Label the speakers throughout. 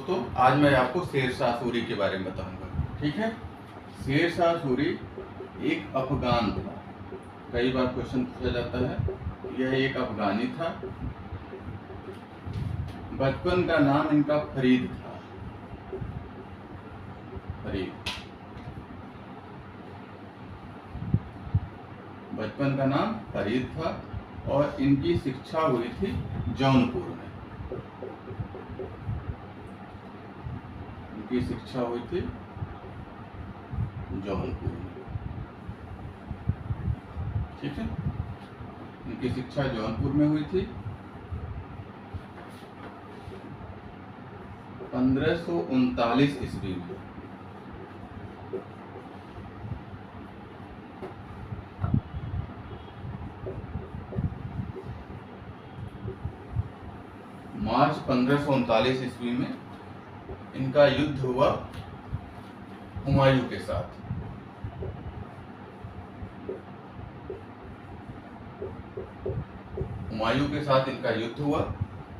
Speaker 1: दोस्तों, आज मैं आपको शेरशाह सूरी के बारे में बताऊंगा। ठीक है। शेरशाह सूरी एक अफगान था। कई बार क्वेश्चन पूछा जाता है। यह एक अफगानी था। बचपन का नाम इनका फरीद था। फरीद। बचपन का नाम फरीद था और इनकी शिक्षा हुई थी जौनपुर में। इनकी शिक्षा हुई थी जौनपुर में। ठीक है। इनकी शिक्षा जौनपुर में हुई थी। 1539 ईस्वी में। मार्च 1539 ईस्वी में इनका युद्ध हुआ हुमायूं के साथ। हुमायूं के साथ इनका युद्ध हुआ,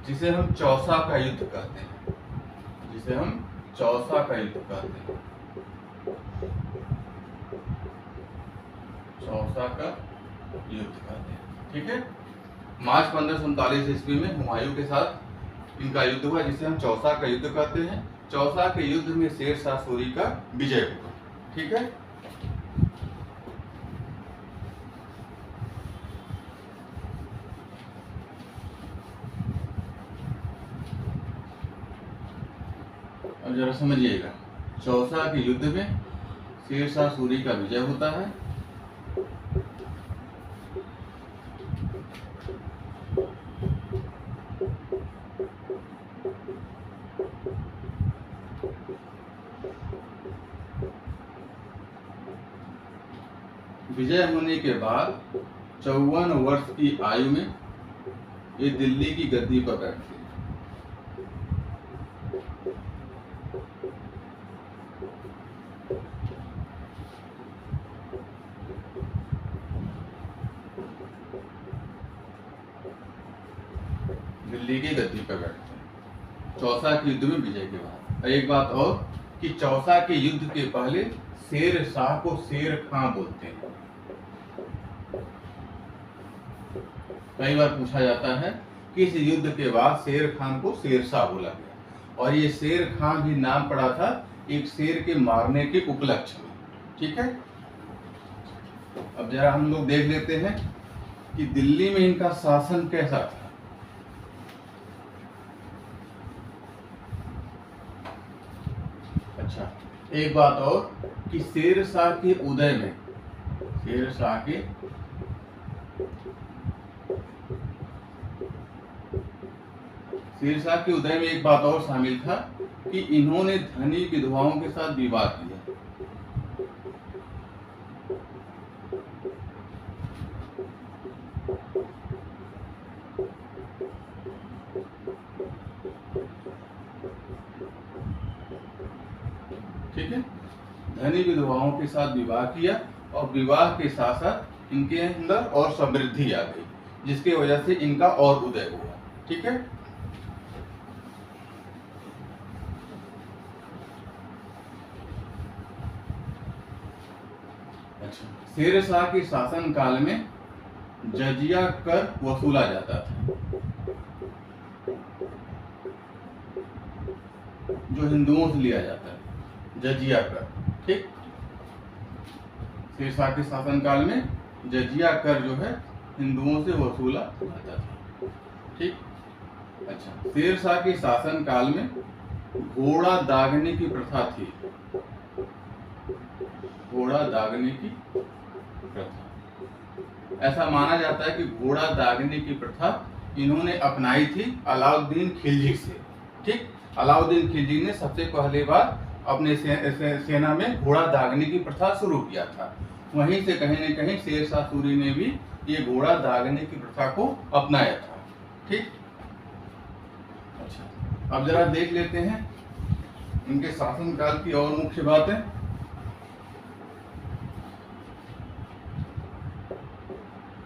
Speaker 1: जिसे हम चौसा का युद्ध कहते हैं। जिसे हम चौसा का युद्ध कहते हैं। चौसा का युद्ध कहते हैं। ठीक है। मार्च 1539 ईस्वी में हुमायूं के साथ इनका युद्ध हुआ, जिसे हम चौसा का युद्ध कहते हैं। चौसा के युद्ध में शेरशाह सूरी का विजय हुआ। ठीक है। अब जरा समझिएगा, चौसा के युद्ध में शेरशाह सूरी का विजय होता है। विजय होने के बाद 54 वर्ष की आयु में ये दिल्ली की गद्दी पर बैठते हैं। दिल्ली की गद्दी पर बैठते हैं चौसा के युद्ध में विजय के बाद। एक बात और कि चौसा के युद्ध के पहले शेर शाह को शेर खां बोलते हैं। कई बार पूछा जाता है कि इस युद्ध के बाद शेर खान को शेरशाह बोला गया, और ये शेर खां भी नाम पड़ा था एक शेर के मारने के उपलक्ष्य में। ठीक है। अब जरा हम लोग देख लेते हैं कि दिल्ली में इनका शासन कैसा था। अच्छा, एक बात और कि शेरशाह के उदय में एक बात और शामिल था कि इन्होंने धनी विधवाओं के साथ विवाह किया। ठीक है। धनी विधवाओं के साथ विवाह किया और विवाह के साथ साथ इनके अंदर और समृद्धि आ गई, जिसकी वजह से इनका और उदय हुआ। ठीक है। अच्छा, शेरशाह के शासन काल में जजिया कर वसूला जाता था, जो हिंदुओं से लिया जाता है, जजिया कर। ठीक। शेरशाह के शासन काल में जजिया कर जो है हिंदुओं से वसूला जाता था। ठीक। अच्छा, शेरशाह के शासन काल में घोड़ा दागने की प्रथा थी। घोड़ा दागने की प्रथा। ऐसा माना जाता है कि घोड़ा दागने की प्रथा इन्होंने अपनाई थी अलाउद्दीन खिलजी से। ठीक। अलाउद्दीन खिलजी ने सबसे पहले बार अपने सेना में घोड़ा दागने की प्रथा शुरू किया था। वहीं से कहीं न कहीं शेरशाह सूरी ने भी ये घोड़ा दागने की प्रथा को अपनाया था। ठीक। अच्छा, अब जरा देख लेते हैं इनके शासनकाल की और मुख्य बातें।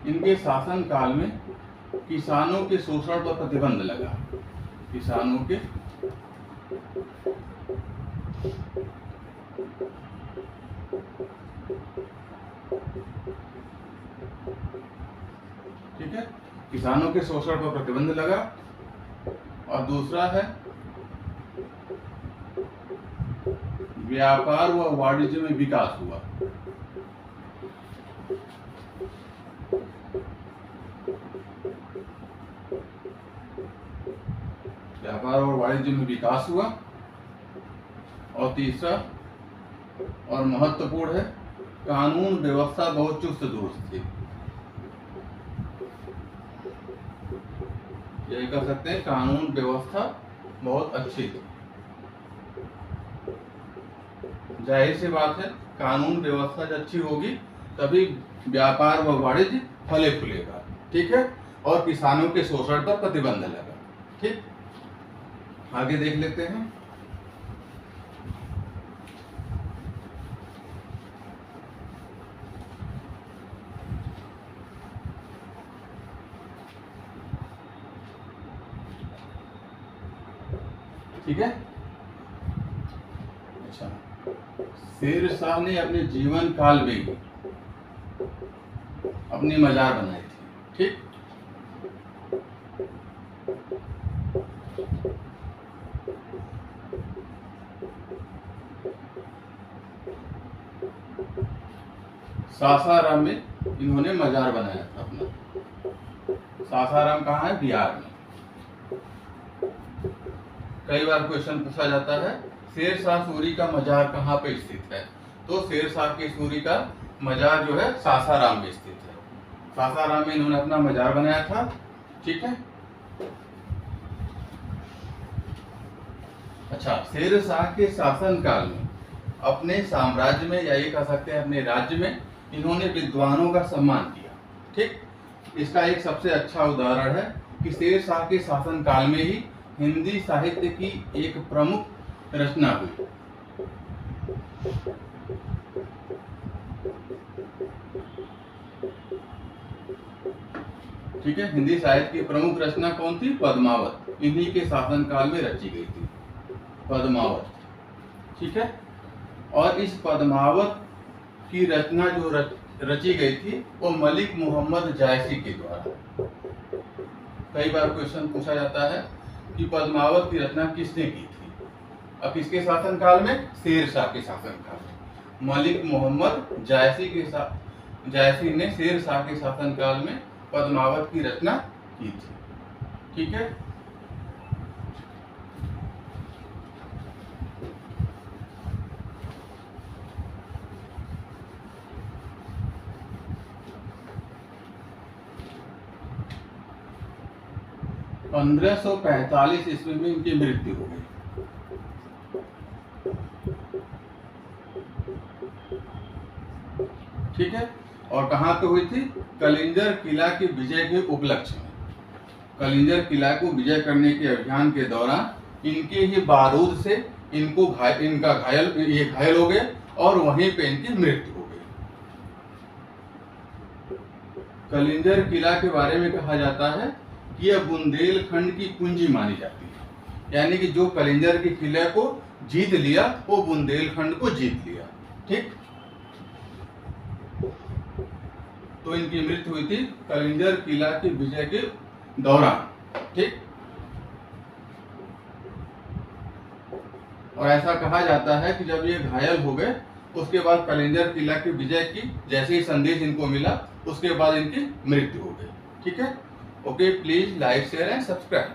Speaker 1: इनके शासन काल में किसानों के शोषण पर प्रतिबंध लगा। किसानों के किसानों के शोषण पर प्रतिबंध लगा, और दूसरा है व्यापार व वाणिज्य में विकास हुआ। व्यापार और वाणिज्य में विकास हुआ। और तीसरा और महत्वपूर्ण है, कानून व्यवस्था बहुत चुस्त दुरुस्त थी। यही कह सकते हैं, कानून व्यवस्था बहुत अच्छी थी। जाहिर सी बात है, कानून व्यवस्था जब अच्छी होगी तभी व्यापार व वाणिज्य फले फूलेगा। ठीक है, और किसानों के शोषण पर प्रतिबंध लगा। ठीक, आगे देख लेते हैं। ठीक है, अच्छा, शेर शाह ने अपने जीवन काल में ही अपनी मजार बनाई थी। ठीक, सासाराम में इन्होंने मजार बनाया था अपना। सासाराम कहाँ है? बिहार में। कई बार क्वेश्चन पूछा जाता है, शेर शाह सूरी का मजार कहाँ पे स्थित है? तो शेर शाह की सूरी का मजार जो है सासाराम में स्थित है। सासाराम में इन्होंने अपना मजार बनाया था। ठीक है, अच्छा, शेर शाह के शासन काल में अपने साम्राज्य में, या ये कह सकते हैं अपने राज्य में, इन्होंने विद्वानों का सम्मान किया। ठीक, इसका एक सबसे अच्छा उदाहरण है कि शेर शाह के शासन काल में ही हिंदी साहित्य की एक प्रमुख रचना हुई। ठीक है, हिंदी साहित्य की प्रमुख रचना कौन थी? पद्मावत। इन्हीं के शासन काल में रची गई थी पद्मावत। ठीक है, और इस पद्मावत की रचना जो रची गई थी वो मलिक मोहम्मद जायसी के द्वारा। कई बार क्वेश्चन पूछा जाता है कि पद्मावत की रचना किसने की थी? अब किसके शासन काल में? शेर शाह के शासन काल में। मलिक मोहम्मद जायसी ने शेर शाह के शासन काल में पद्मावत की रचना की थी। ठीक है, पंद्रह 1545 ईस्वी में इनकी मृत्यु हो गई। ठीक है, और कहाँ पे हुई थी? कलिंजर किला के विजय के उपलक्ष्य में। कलिंजर किला को विजय करने के अभियान के दौरान इनके ही बारूद से इनका घायल हो गए और वहीं पे इनकी मृत्यु हो गई। कलिंजर किला के बारे में कहा जाता है कि यह बुंदेलखंड की कुंजी मानी जाती है, यानी कि जो कलिंजर के किले को जीत लिया वो बुंदेलखंड को जीत लिया। ठीक, तो इनकी मृत्यु हुई थी कलिंजर किला के विजय के दौरान। ठीक, और ऐसा कहा जाता है कि जब ये घायल हो गए उसके बाद कलिंजर किला के विजय की जैसे ही संदेश इनको मिला उसके बाद इनकी मृत्यु हो गई। ठीक है, okay, please like share and subscribe.